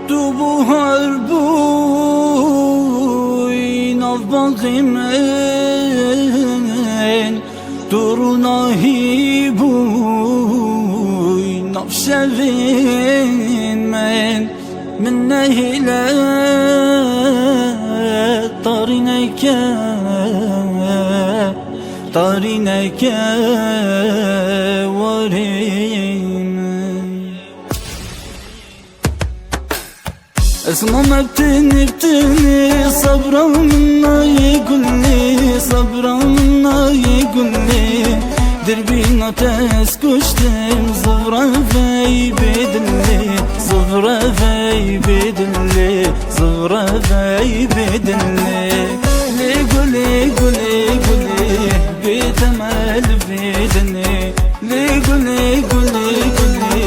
Du buhar buy nav baghimen Durunahi buy nav şevin men Min nehle tarineke varim اسمم ابتني صبرا منا يقول لي صبرا منا يقول لي دربينا تسكشتم زغرا في بدلي زغرا في بدلي زغرا في بدلي لي قولي قولي قولي بيتمال بدني لي قولي قولي قولي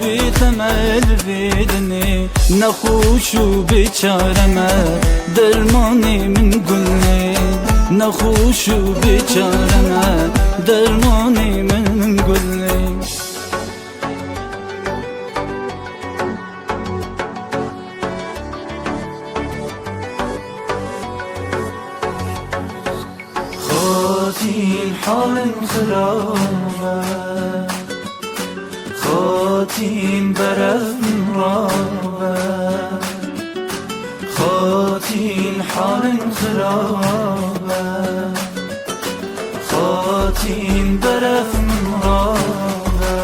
بيتمال بدني نخوش بچارمه درمانی من گلنی نخوش بچارمه درمانی من گلنی خاطین حال خرابه خاطین برم رابه خاطين حال خرابه خاطين برف مرابه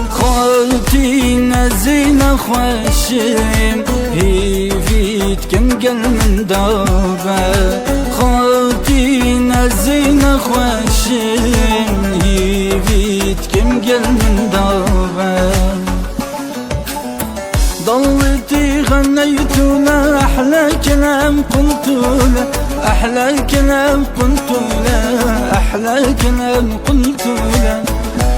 خاطين الزين خوشم هيفيت كم قل من دابه خاطين الزين خوشم هيفيت كم قل من دابه ضلتي غنيت له أحلى كلام قلت له أحلى كلام قلت له أحلى كلام قلت له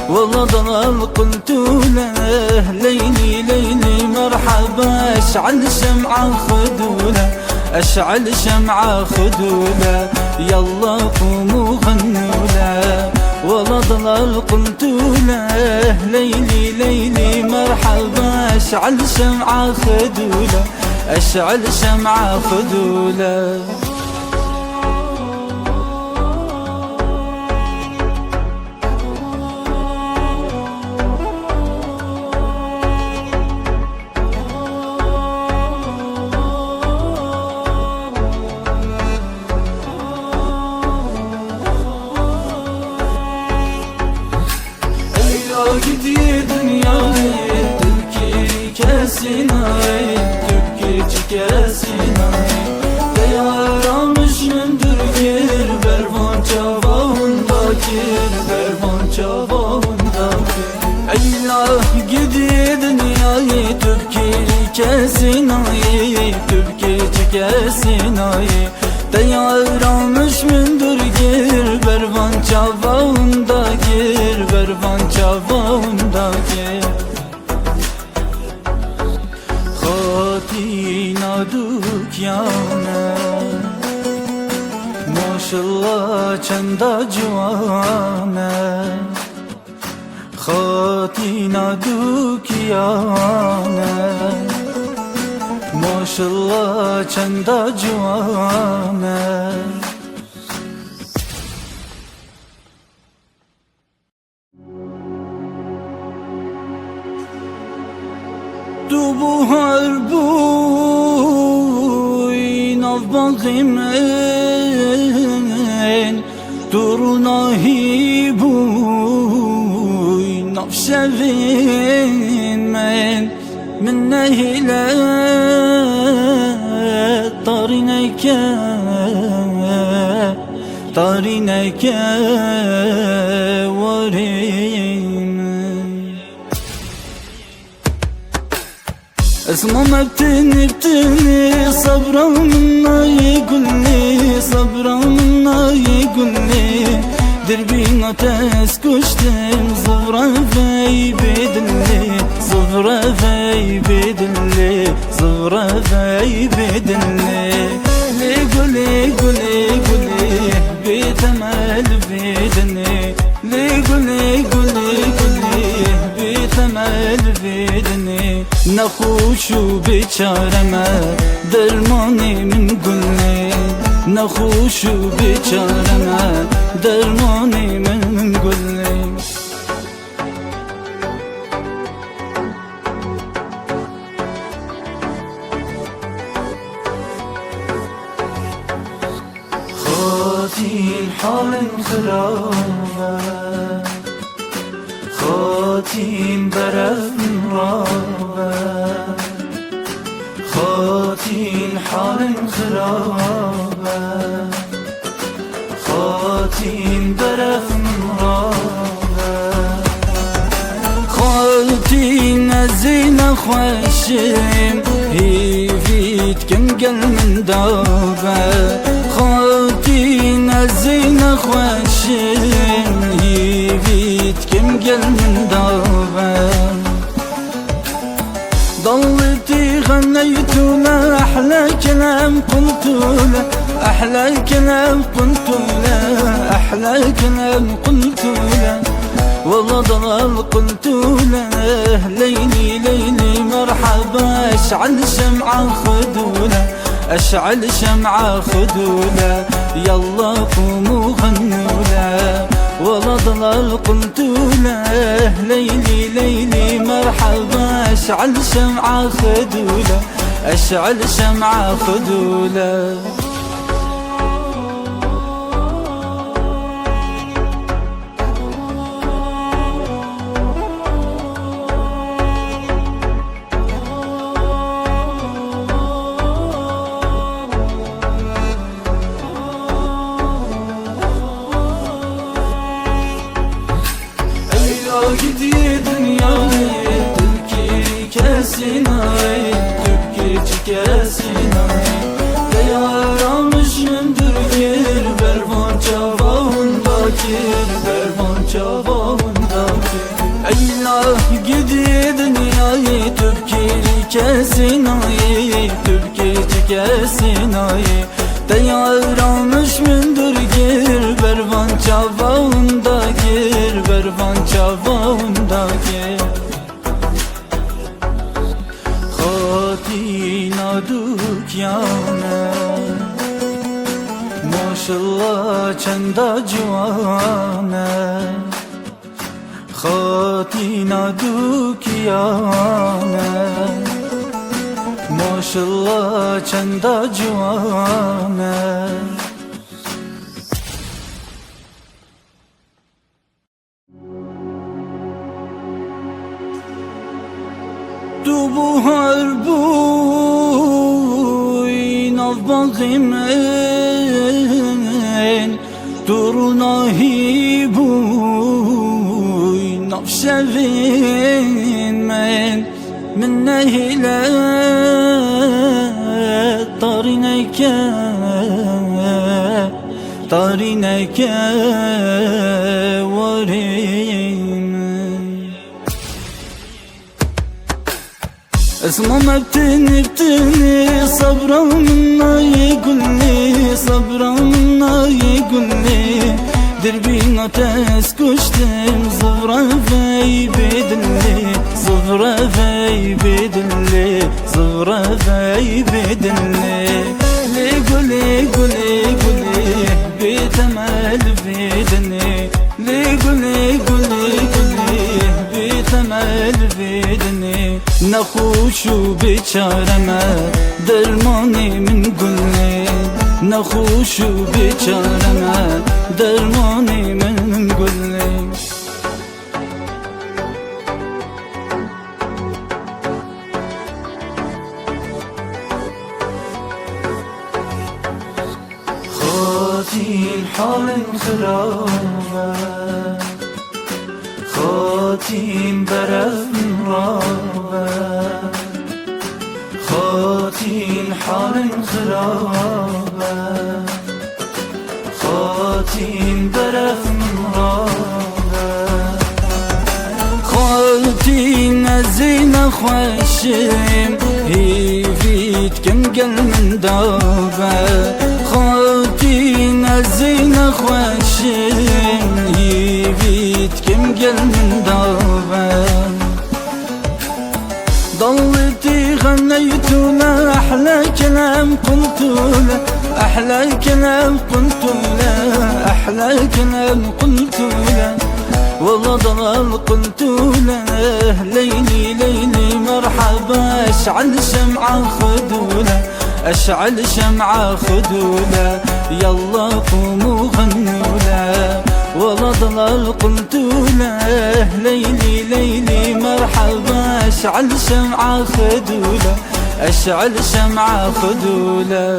والله ضلال قلت له ليلي ليلي مرحبا أشعل شمعة خذوله أشعل شمعة خذوله يلا قوموا غنوا له والله ضلال قلت له ليلي ليلي مرحبا أشعل شمعة خذوله أشعل شمعة خذوله Gidiyor dünyayı Türkiye kesin ay Türkiye kesin ay Deyaramış mündür gir Bervan çavağındakir Bervan çavağındakir Eylah gidiyor dünyayı Türkiye kesin ay Türkiye kesin ay Deyaramış mündür gir Bervan çavağındakir Bervan çavağındakir Khatina dukyana Maşallah çanda cuvana Khatina dukyana Maşallah çanda cuvana Du buhar buy nav baghimen Durunahi buy nav şevin men Min nehle tarineke varim اسمم ابتني صبرا منا يقول لي صبرا منا يقول لي دربينا تسكشتم زغرا في بدلي زغرا في بدلي زغرا في بدلي لي قولي قولي قولي بيتمال بدني لي قولي قولي قولي بيتمال بدني نخوش و بیچارمه درمانی من گلی نخوش و بیچارمه درمانی من گلی خاطی حال خرابه خاطیم برم رابه خاطین حال خرابه خاطیم برم رابه خاطین ازین خوشیم هیوید کم گل من دابه خاطین ازین خوشیم هیوید كم قل من دابه ضلتي غنيت له أحلى كلام قلت له أحلى كلام قلت له أحلى كلام قلت له والله ضل قلت له ليلي ليلي مرحبا اشعل شمعة خذوله اشعل شمعة خذوله يلا قوموا غنوا له والله ضل قلت له ليلي ليلي مرحبا اشعل شمعة خذوله اشعل شمعة خذوله Gidi dünyayı Türkiye kesin ay Türkiye kesin ay Yaramışımdır gir Bervan çavağındakir Bervan çavağındakir Eylah gidi dünyayı Türkiye kesin ay Türkiye kesin ay Yaramışımdır gir Bervan çavağındakir Bervan çavağındakir Khatina dukyane Maşallah çanda civane Khatina dukyane Maşallah çanda civane تو بوهر بوی ناف باقی من دروناهی بوی ناف شوین من نهیله طارینکه ورین اسمه مبتني صبرا منا يقول لي صبرا منا يقول لي دربينا تسكشتم زفرة في بدلي زفرة في بدلي زفرة في بدلي لي قولي قولي قولي بتمل بدني لي قولي قولي قولي بتمل بدني نخوش و بیچارمه درمانی من گلی نخوش و بیچارمه درمانی من گلی خاطین حال خرابه خاطین برم رابه خاطین حال خرابه خاطین برم رابه خاطین ازین خوشیم هیوید کم گل من دابه خاطین ازین خوشیم هیوید کم گل من دابه ضلتي غنيت له أحلى كلام قلت له، أحلى كلام قلت له، أحلى كلام قلت له، والله ضل قلت له ليلي ليلي مرحبا اشعل شمعة خذوله، اشعل شمعة خذوله، يلا قوموا غنوا له، والله ضل قلت له ليلي ليلي مرحبا اشعل شمعة خذوله، اشعل شمعة خذوله.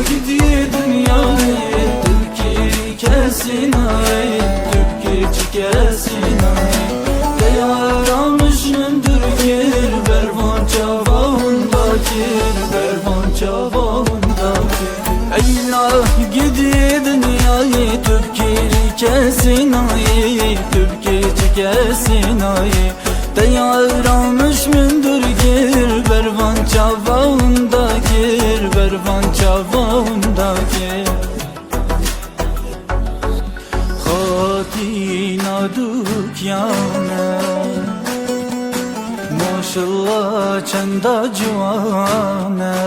Gidiyor dünyayı Türkiye kesin ay, Türkiye kesin ay. Yaramış mındır gir bervan çavağındaki, bervan çavağındaki. Eylah gidiyor dünyayı Türkiye kesin ay, Türkiye kesin ay. Yaramış mındır gir bervan çavağındaki, bervan çavağındaki. Hatina dükkâne maşallah çanda civâne,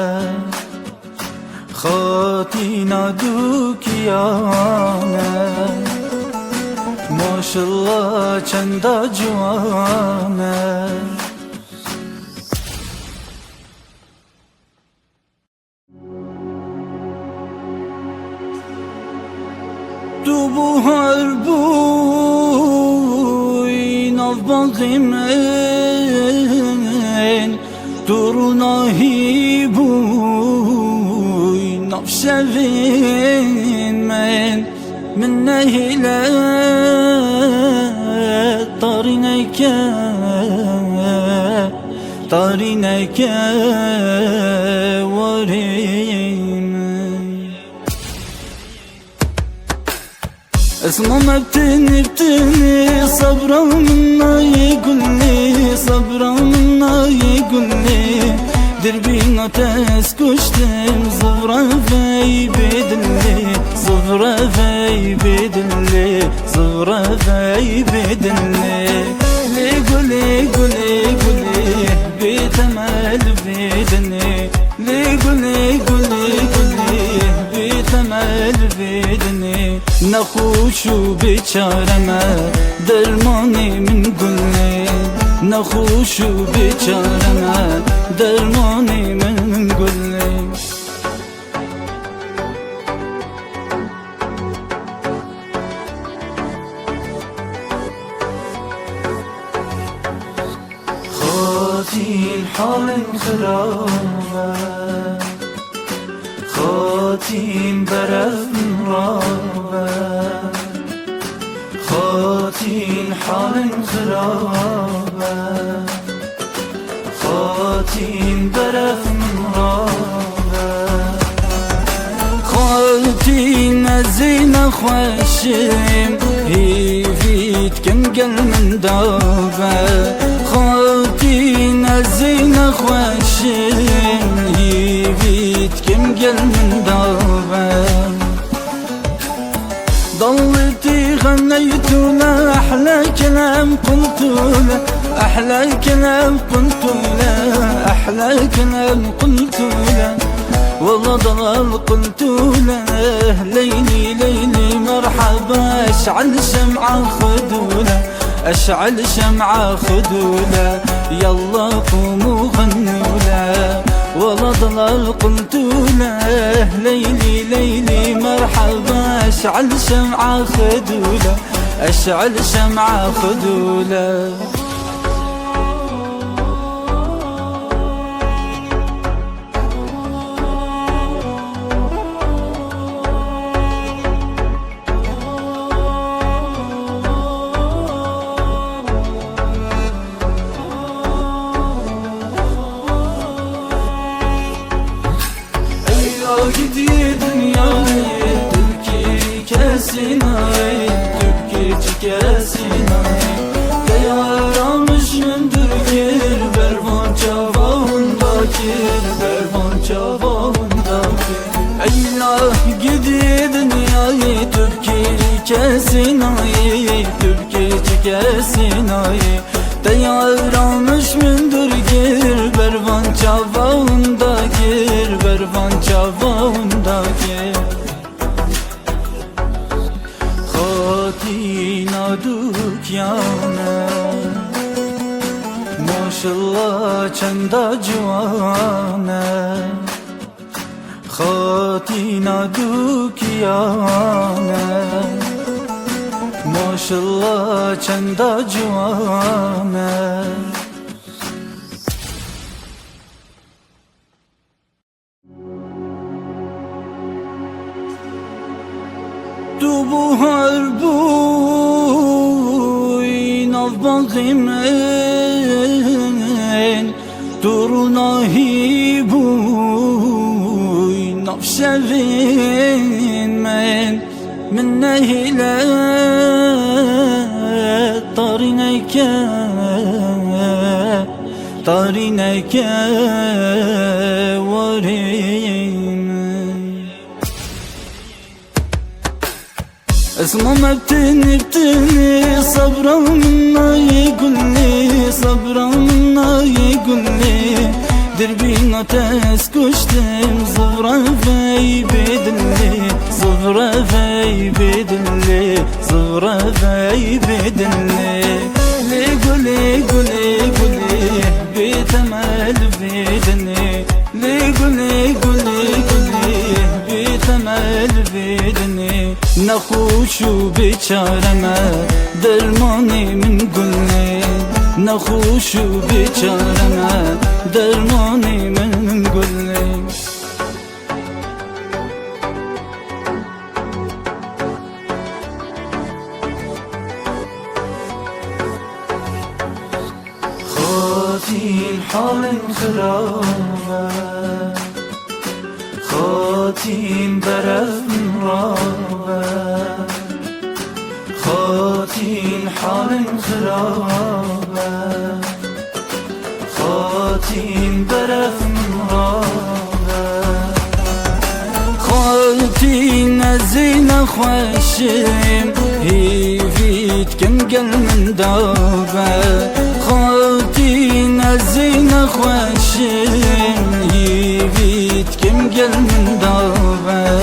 Hatina dükkâne maşallah çanda civâne. تو بوهر بوی ناف باقی من تو روناهی بوی ناف شوین من نهیله طارینکه ورین اسمم ابتني صبرا منا يقول لي، صبرا منا يقول لي دربينا تسكشتم زفرا في بدلي، زفرا في بدلي، زفرا في بدلي. ليقولي قولي قولي بيتمل بدني، ليقولي قولي قولي بيتمل بدني. نخوش و بیچارمه درمانی من گله، نخوش و بیچارمه درمانی من گله. خاطین حال خرابه، خاطین برفن رابه، خاطین حال خرابه، خاطین برفن رابه. خاطین زین خوشم هیفیت کن گل من دابه، خاطین زین خوشم هیفیت کن گل من دابه. ضلتي غنيت له أحلى كلام قلت له، أحلى كلام قلت له، أحلى كلام قلت له، والله ضل قلت له ليلي ليلي مرحبا اشعل شمعة خذوله، اشعل شمعة خذوله، يلا قوموا غنوا له، والله ضل قلت له ليلي ليلي مرحبا اشعل شمعة خذوله، اشعل شمعة خذوله. Gidiyor dünyayı Türkiye kesin ay, çikesinayı Diyaramış gündür gir bervan çavağındaki bervan çavağındaki Eylah gidi dünyayı tübki kesinayı tübki çikesinayı Diyaramış gündür gir bervan çavağındaki bervan çavağındaki Khatina dukyana Maşallah çanda cuvana Khatina dukyana Maşallah çanda cuvana Du buhar buy nav baghimen Durunahi buy nav şevin men Min nehile tarineke varim اسمم ابتني صبرا منا يقول لي صبرا منا يقول لي دربينا تسكشتم زفرة في بدلي زفرة في بدلي زفرة في بدلي لي قولي قولي قولي بتمل بدني لي قولي قولي قولي بتمل بدني نخوشو بیچارمه درمانی من گله نخوشو بیچارمه درمانی من گله خاطین حال خرابه خاطین برم رابه خاطين حال خرابه خاطين برف مرابه خاطين الزين خوشم هيفيت كم قل من دابه خاطين الزين خوشم هيفيت كم قل من دابه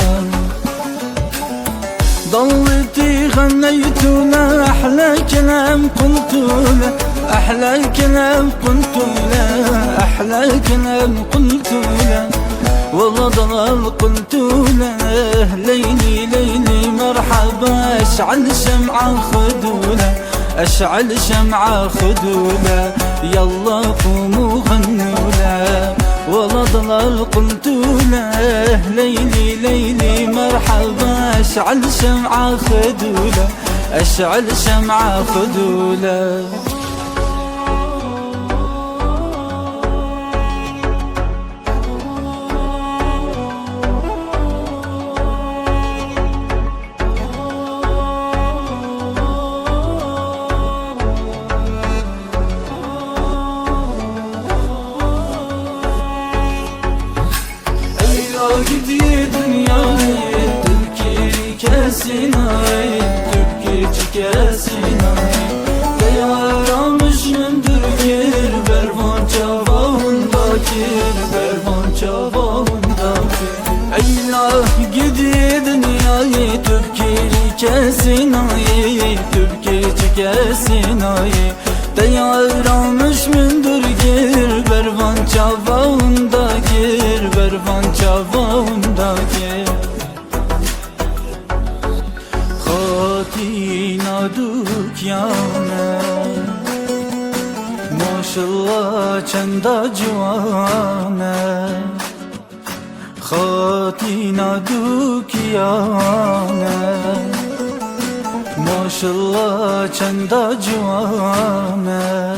ضلتي غنيت له أحلى كلام قلت له أحلى كلام قلت له أحلى كلام قلت له والله ضلال قلت له ليلي ليلي مرحبا أشعل شمعة خذوله أشعل شمعة خذوله يلا قوموا غنوا له والله ضلال قلت له ليلي ليلي مرحبا أشعل شمعة خذوله أشعل شمعة خذوله Gidiyor dünyayı Türkiye kesinayı Türkiye kesinayı Diyaramış gündür gir bervan çavağındaki bervan çavağındaki Eylah gidiyor dünyayı Türkiye kesinayı Türkiye kesinayı Diyaramış gündür gir bervan çavağındaki bervan çavağındaki Khatina dukyana Maşallah çanda cuvana Khatina dukyana Maşallah çanda cuvana